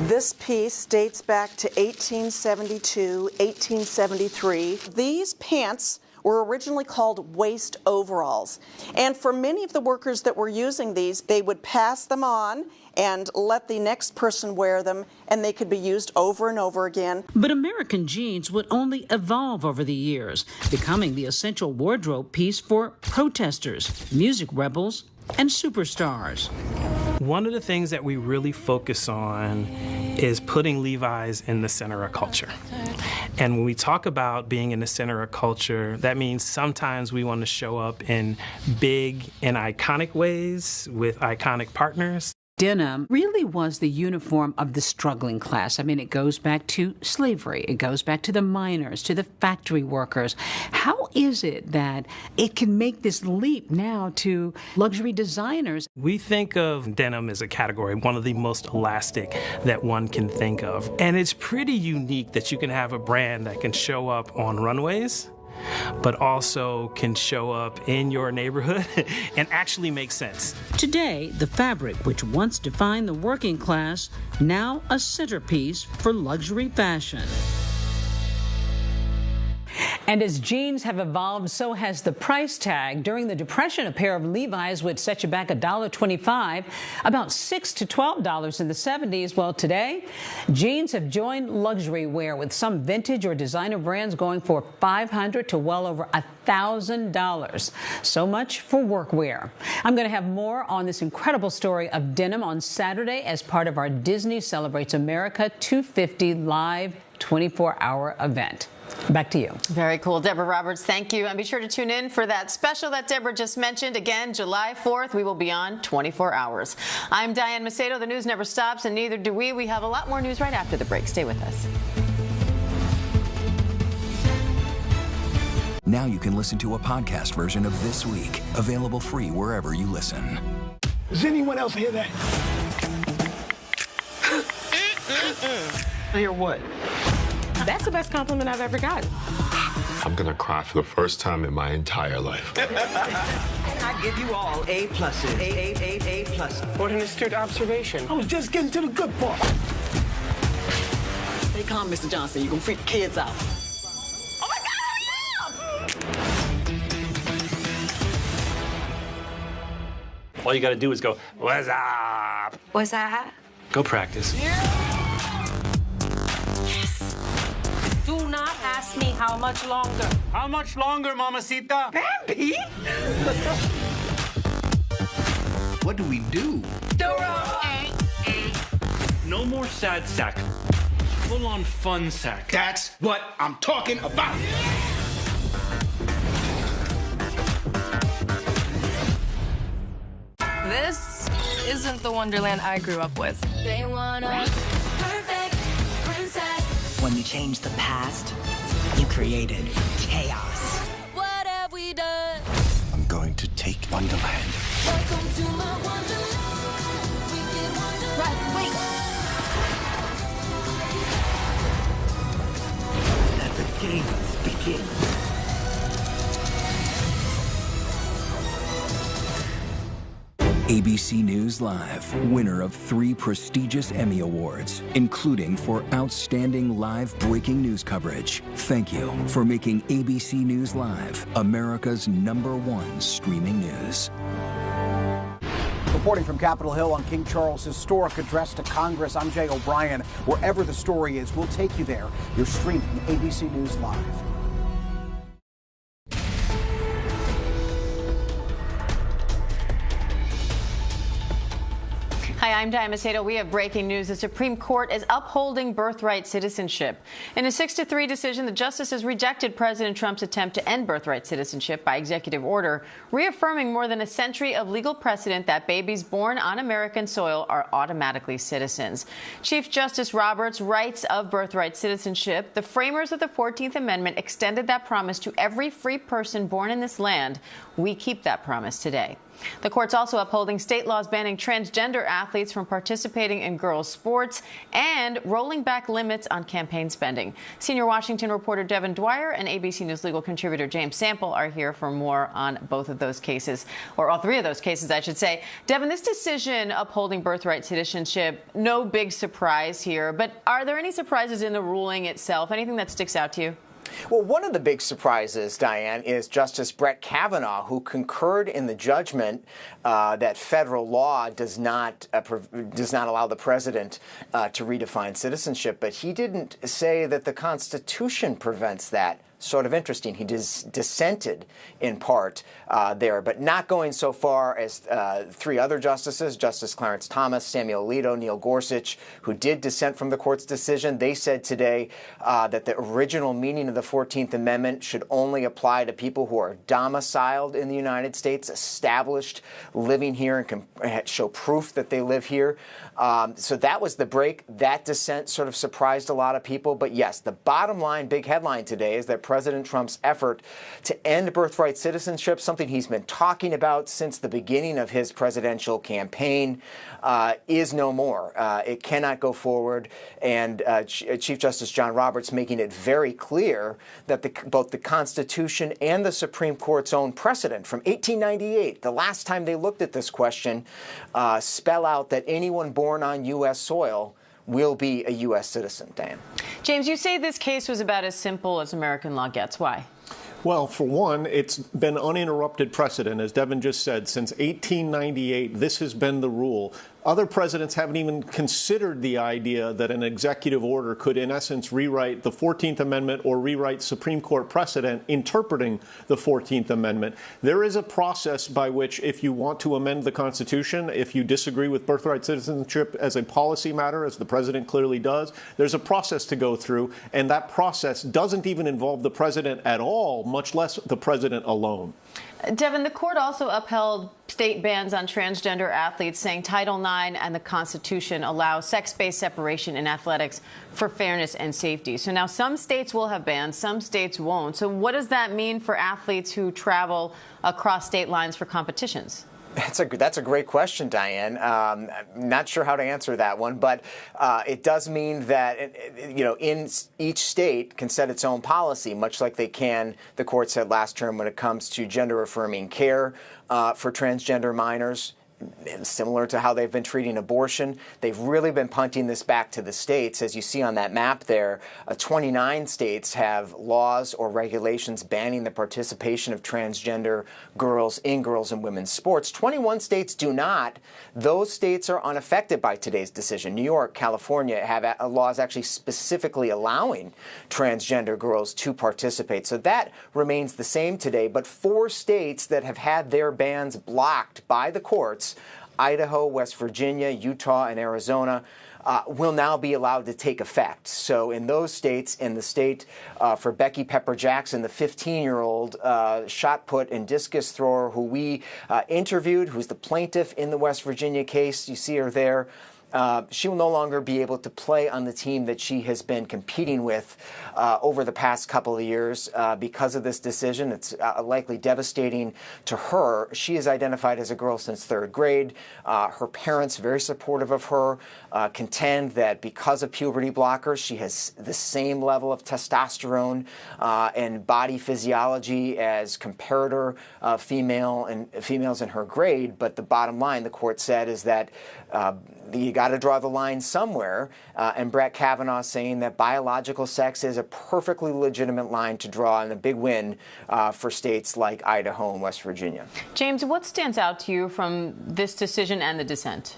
This piece dates back to 1872, 1873. These pants were originally called waist overalls. And for many of the workers that were using these, they would pass them on and let the next person wear them, and they could be used over and over again. But American jeans would only evolve over the years, becoming the essential wardrobe piece for protesters, music rebels, and superstars. One of the things that we really focus on is putting Levi's in the center of culture. And when we talk about being in the center of culture, that means sometimes we want to show up in big and iconic ways with iconic partners. Denim really was the uniform of the struggling class. I mean, it goes back to slavery. It goes back to the miners, to the factory workers. How is it that it can make this leap now to luxury designers? We think of denim as a category, one of the most elastic that one can think of. And it's pretty unique that you can have a brand that can show up on runways, but also can show up in your neighborhood and actually make sense. Today, the fabric which once defined the working class, now a centerpiece for luxury fashion. And as jeans have evolved, so has the price tag. During the Depression, a pair of Levi's would set you back $1.25, about $6 to $12 in the 70s. Well, today, jeans have joined luxury wear, with some vintage or designer brands going for $500 to well over $1,000. So much for workwear. I'm going to have more on this incredible story of denim on Saturday as part of our Disney Celebrates America 250 live 24-hour event. Back to you. Very cool. Deborah Roberts, thank you. And be sure to tune in for that special that Deborah just mentioned. Again, July 4th, we will be on 24 hours. I'm Diane Macedo. The news never stops, and neither do we. We have a lot more news right after the break. Stay with us. Now you can listen to a podcast version of This Week, available free wherever you listen. Does anyone else hear that? Hear what? That's the best compliment I've ever gotten. I'm gonna cry for the first time in my entire life. I give you all A pluses. A plus. What an astute observation. I was just getting to the good part. Stay calm, Mr. Johnson. You're gonna freak the kids out. Oh my God, hurry up! All you gotta do is go, what's up? What's that? Go practice. Do not ask me how much longer. How much longer, mamacita? Bambi? What do we do? No more sad sack. Full-on fun sack. That's what I'm talking about. This isn't the Wonderland I grew up with. They want a perfect princess. When you change the past, you created chaos. What have we done? I'm going to take Wonderland. Welcome to my wonderland. Wicked wonderland. Right, wait. Let the games begin. ABC News Live, winner of 3 prestigious Emmy Awards, including for outstanding live breaking news coverage. Thank you for making ABC News Live America's #1 streaming news. Reporting from Capitol Hill on King Charles' historic address to Congress, I'm Jay O'Brien. Wherever the story is, we'll take you there. You're streaming ABC News Live. Hi, I'm Diane Macedo. We have breaking news. The Supreme Court is upholding birthright citizenship. In a 6-3 decision, the justices rejected President Trump's attempt to end birthright citizenship by executive order, reaffirming more than a century of legal precedent that babies born on American soil are automatically citizens. Chief Justice Roberts writes of birthright citizenship, the framers of the 14th Amendment extended that promise to every free person born in this land. We keep that promise today. The court's also upholding state laws banning transgender athletes from participating in girls' sports and rolling back limits on campaign spending. Senior Washington reporter Devin Dwyer and ABC News legal contributor James Sample are here for more on both of those cases, or all three of those cases, I should say. Devin, this decision upholding birthright citizenship, no big surprise here, but are there any surprises in the ruling itself? Anything that sticks out to you? Well, one of the big surprises, Diane, is Justice Brett Kavanaugh, who concurred in the judgment that federal law does not allow the president to redefine citizenship. But he didn't say that the Constitution prevents that. Sort of interesting. He dissented in part there, but not going so far as three other justices, Justice Clarence Thomas, Samuel Alito, Neil Gorsuch, who did dissent from the court's decision. They said today that the original meaning of the 14th Amendment should only apply to people who are domiciled in the United States, established, living here, and can show proof that they live here. So that was the break. That dissent sort of surprised a lot of people. But yes, the bottom line, big headline today is that President Trump's effort to end birthright citizenship, something he's been talking about since the beginning of his presidential campaign, is no more. It cannot go forward. And Chief Justice John Roberts making it very clear that both the Constitution and the Supreme Court's own precedent from 1898, the last time they looked at this question, spell out that anyone born on U.S. soil will be a U.S. citizen, Dan. James, you say this case was about as simple as American law gets. Why? Well, for one, it's been uninterrupted precedent, as Devin just said, since 1898. This has been the rule. Other presidents haven't even considered the idea that an executive order could, in essence, rewrite the 14th Amendment or rewrite Supreme Court precedent interpreting the 14th Amendment. There is a process by which, if you want to amend the Constitution, if you disagree with birthright citizenship as a policy matter, as the president clearly does, there's a process to go through, and that process doesn't even involve the president at all, much less the president alone. Devin, the court also upheld state bans on transgender athletes, saying Title IX and the Constitution allow sex-based separation in athletics for fairness and safety. So now some states will have bans, some states won't. So what does that mean for athletes who travel across state lines for competitions? That's a great question, Diane. I'm not sure how to answer that one, but it does mean that, in each state can set its own policy, much like the court said last term when it comes to gender-affirming care for transgender minors. Similar to how they've been treating abortion. They've really been punting this back to the states. As you see on that map there, 29 states have laws or regulations banning the participation of transgender girls in girls and women's sports. 21 states do not. Those states are unaffected by today's decision. New York, California have laws actually specifically allowing transgender girls to participate. So that remains the same today. But 4 states that have had their bans blocked by the courts, Idaho, West Virginia, Utah, and Arizona, will now be allowed to take effect. So in those states, in the state for Becky Pepper Jackson, the 15-year-old shot put and discus thrower who we interviewed, who's the plaintiff in the West Virginia case, you see her there, she will no longer be able to play on the team that she has been competing with over the past couple of years because of this decision. It's likely devastating to her. She is identified as a girl since 3rd grade. Her parents, very supportive of her, contend that because of puberty blockers, she has the same level of testosterone and body physiology as comparator females in her grade. But the bottom line, the court said, is that you got to draw the line somewhere, and Brett Kavanaugh saying that biological sex is a perfectly legitimate line to draw, and a big win for states like Idaho and West Virginia. James, what stands out to you from this decision and the dissent?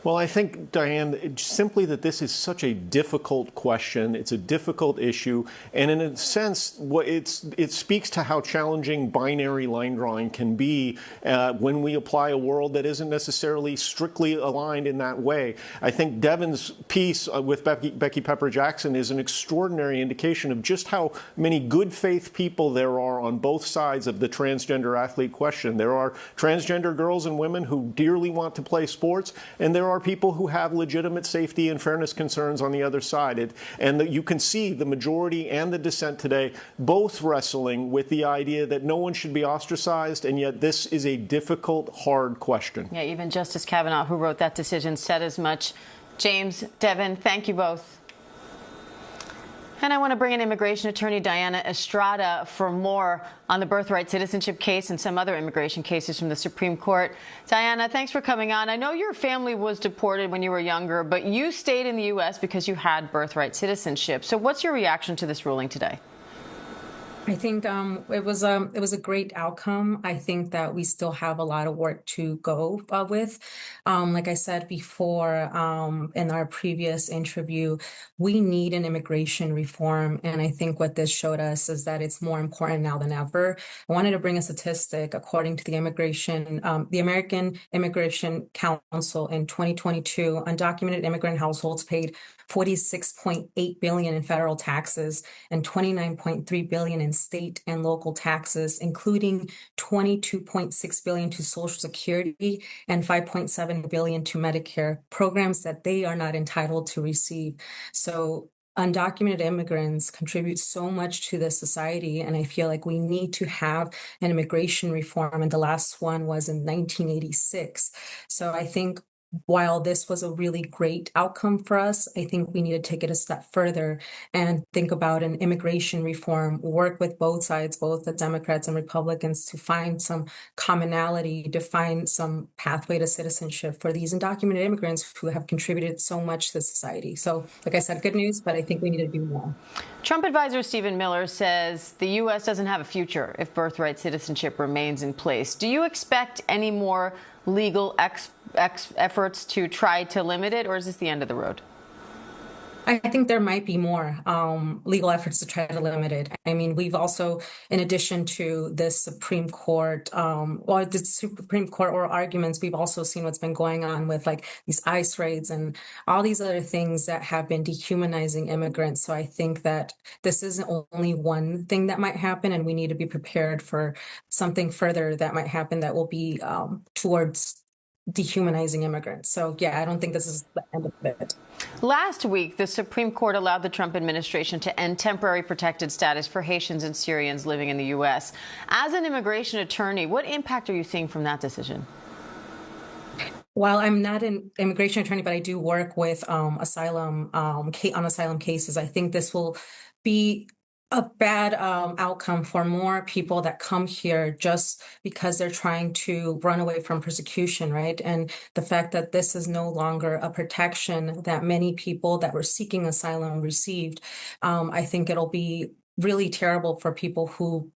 Well, I think, Diane, simply that this is such a difficult question. It's a difficult issue. And in a sense, it speaks to how challenging binary line drawing can be when we apply a world that isn't necessarily strictly aligned in that way. I think Devin's piece with Becky Pepper Jackson is an extraordinary indication of just how many good faith people there are on both sides of the transgender athlete question. There are transgender girls and women who dearly want to play sports, and there are people who have legitimate safety and fairness concerns on the other side. And that you can see the majority and the dissent today both wrestling with the idea that no one should be ostracized, and yet this is a difficult, hard question. Yeah, even Justice Kavanaugh, who wrote that decision, said as much. James, Devin, thank you both. And I want to bring in immigration attorney Diana Estrada for more on the birthright citizenship case and some other immigration cases from the Supreme Court. Diana, thanks for coming on. I know your family was deported when you were younger, but you stayed in the U.S. because you had birthright citizenship. So what's your reaction to this ruling today? I think it was a great outcome. I think that we still have a lot of work to go with. Like I said before in our previous interview, we need an immigration reform. And I think what this showed us is that it's more important now than ever. I wanted to bring a statistic. According to the American Immigration Council in 2022, undocumented immigrant households paid $46.8 billion in federal taxes and $29.3 billion in state and local taxes, including $22.6 billion to Social Security and $5.7 billion to Medicare, programs that they are not entitled to receive. So undocumented immigrants contribute so much to this society, and I feel like we need to have an immigration reform, and the last one was in 1986. So I think while this was a really great outcome for us, I think we need to take it a step further and think about an immigration reform, work with both sides, both the Democrats and Republicans, to find some commonality, to find some pathway to citizenship for these undocumented immigrants who have contributed so much to society. So, like I said, good news, but I think we need to do more. Trump advisor Stephen Miller says the U.S. doesn't have a future if birthright citizenship remains in place. Do you expect any more legal efforts to try to limit it, or is this the end of the road? I think there might be more legal efforts to try to limit it. I mean, we've also, in addition to this Supreme Court, or the Supreme Court oral arguments, we've also seen what's been going on with like these ICE raids and all these other things that have been dehumanizing immigrants. So I think that this isn't only one thing that might happen, and we need to be prepared for something further that might happen that will be towards dehumanizing immigrants. So yeah, I don't think this is the end of it. Last week, the Supreme Court allowed the Trump administration to end temporary protected status for Haitians and Syrians living in the U.S. As an immigration attorney, what impact are you seeing from that decision? While I'm not an immigration attorney, but I do work with asylum cases, I think this will be a bad outcome for more people that come here just because they're trying to run away from persecution, right? And the fact that this is no longer a protection that many people that were seeking asylum received, I think it'll be really terrible for people who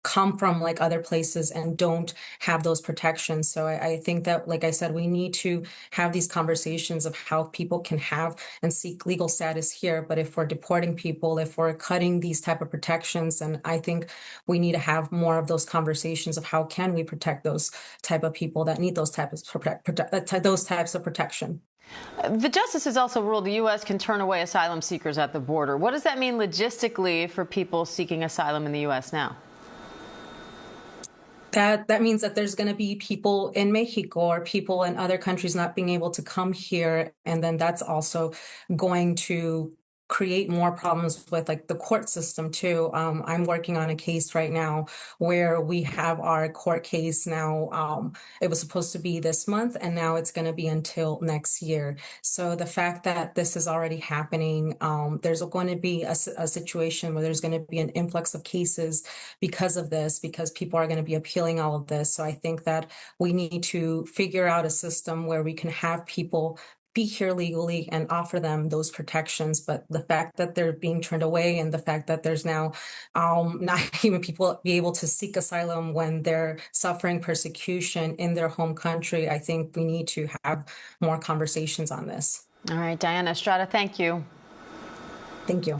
come from like other places and don't have those protections. So I think that, like I said, we need to have these conversations of how people can have and seek legal status here. But if we're deporting people, if we're cutting these type of protections, then I think we need to have more of those conversations of how can we protect those type of people that need those types of protection. The justices also ruled the U.S. can turn away asylum seekers at the border. What does that mean logistically for people seeking asylum in the U.S. now? That means that there's going to be people in Mexico or people in other countries not being able to come here. And then that's also going to create more problems with like the court system too. I'm working on a case right now where we have our court case now. It was supposed to be this month, and now it's going to be until next year. So the fact that this is already happening, there's going to be a situation where there's going to be an influx of cases because of this, because people are going to be appealing all of this. So I think that we need to figure out a system where we can have people be here legally and offer them those protections. But the fact that they're being turned away, and the fact that there's now not even people be able to seek asylum when they're suffering persecution in their home country, I think we need to have more conversations on this. All right, Diana Estrada, thank you. Thank you.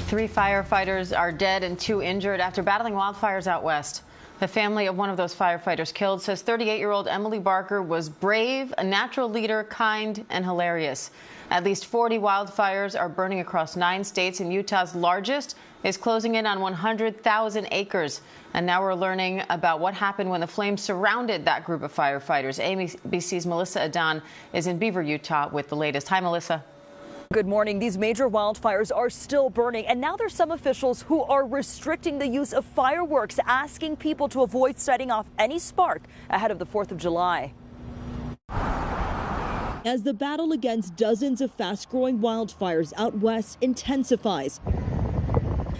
Three firefighters are dead and 2 injured after battling wildfires out west. The family of one of those firefighters killed says 38-year-old Emily Barker was brave, a natural leader, kind, and hilarious. At least 40 wildfires are burning across 9 states in Utah's largest is closing in on 100,000 acres. And now we're learning about what happened when the flames surrounded that group of firefighters. ABC's Melissa Adan is in Beaver, Utah with the latest. Hi, Melissa. Good morning. These major wildfires are still burning, and now there's some officials who are restricting the use of fireworks, asking people to avoid setting off any spark ahead of the 4th of July. As the battle against dozens of fast-growing wildfires out west intensifies,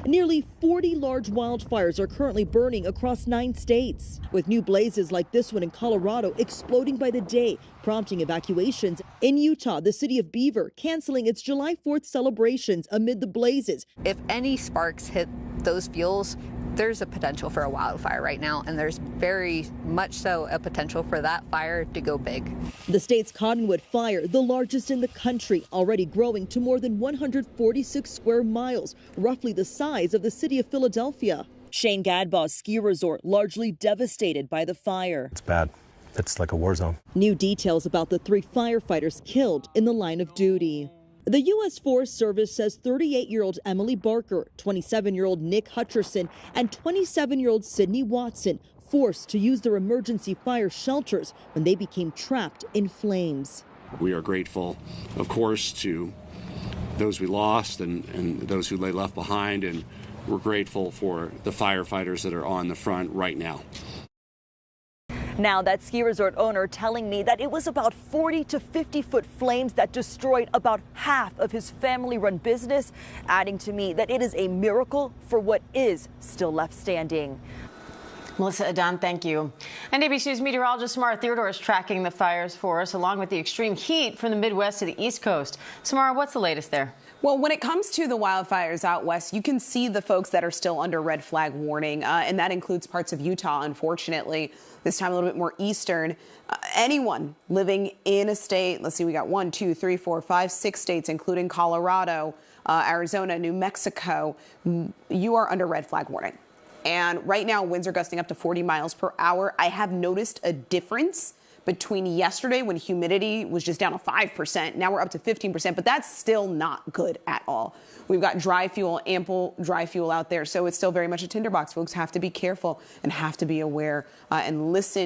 nearly 40 large wildfires are currently burning across 9 states, with new blazes like this one in Colorado exploding by the day, prompting evacuations. In Utah, the city of Beaver canceling its July 4th celebrations amid the blazes. If any sparks hit those fuels, there's a potential for a wildfire right now, and there's very much so a potential for that fire to go big. The state's Cottonwood fire, the largest in the country, already growing to more than 146 square miles, roughly the size of the city of Philadelphia. Shane Gadbaugh's ski resort largely devastated by the fire. It's bad. It's like a war zone. New details about the 3 firefighters killed in the line of duty. The U.S. Forest Service says 38-year-old Emily Barker, 27-year-old Nick Hutcherson, and 27-year-old Sydney Watson forced to use their emergency fire shelters when they became trapped in flames. We are grateful, of course, to those we lost and those who lay left behind, and we're grateful for the firefighters that are on the front right now. Now, that ski resort owner telling me that it was about 40 to 50-foot flames that destroyed about half of his family-run business, adding to me that it is a miracle for what is still left standing. Melissa Adan, thank you. And ABC News meteorologist Samara Theodore is tracking the fires for us, along with the extreme heat from the Midwest to the East Coast. Samara, what's the latest there? Well, when it comes to the wildfires out west, you can see the folks that are still under red flag warning, and that includes parts of Utah, unfortunately. This time a little bit more eastern. Anyone living in a state, let's see, we got 1, 2, 3, 4, 5, 6 states, including Colorado, Arizona, New Mexico, you are under red flag warning. And right now, winds are gusting up to 40 miles per hour. I have noticed a difference between yesterday when humidity was just down to 5%. Now we're up to 15%, but that's still not good at all. We've got dry fuel, ample dry fuel out there. So it's still very much a tinderbox. Folks have to be careful and have to be aware and listen.